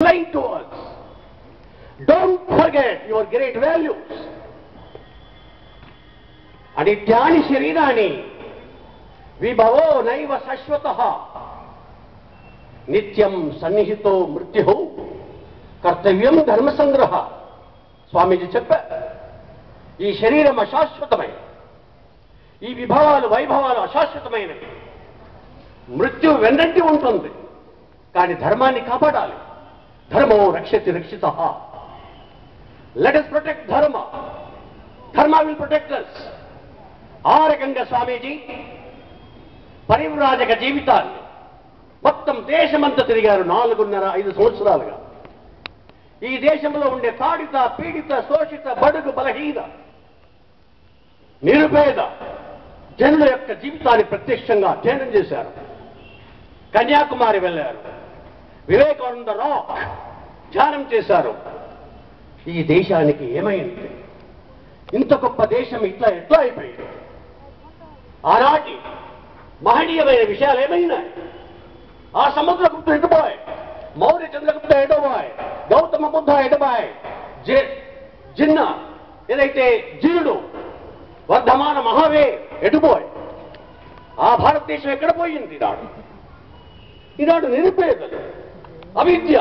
lying to us. Don't forget your great values. అనిత్యాని శరీరాన్ని విభవో నైవ శాశ్వతః నిత్యం సన్నిహితో మృత్యు కర్తవ్యం ధర్మ సంగ్రహ. స్వామీజీ చెప్పారు, ఈ శరీరం అశాశ్వతమైన, ఈ విభవాలు వైభవాలు అశాశ్వతమైనవి. మృత్యు వెన్నంటి ఉంటుంది, కానీ ధర్మాన్ని కాపాడాలి. ధర్మో రక్షతి రక్షితః. లెట్ us protect ధర్మ. ధర్మ will protect us. ఆ రకంగా స్వామీజీ పరివ్రాజక జీవితాన్ని మొత్తం దేశమంతా తిరిగారు 4.5 సంవత్సరాలుగా. ఈ దేశంలో ఉండే తాడిత, పీడిత, శోషిత, బడుగు, బలహీన, నిరుపేద జనుల యొక్క జీవితాన్ని ప్రత్యక్షంగా అధ్యయనం చేశారు. కన్యాకుమారి వెళ్ళారు, వివేకానంద రాక్ ధ్యానం చేశారు. ఈ దేశానికి ఏమైంది? ఇంత గొప్ప దేశం ఎట్లా అయిపోయింది? ఆనాటి మహనీయమైన విషయాలు ఏమైనాయి? ఆ సముద్రగుప్తుడు ఎటుపోయి, మౌర్య చంద్రగుప్త ఎటుపోయి, గౌతమ బుద్ధ ఎటుపోయి, జిన్న ఏదైతే జీనుడు, వర్ధమాన మహావీర్ ఎటుపోయి, ఆ భారతదేశం ఎక్కడ పోయింది? ఈనాడు నిరుపేదలు, అవిద్య,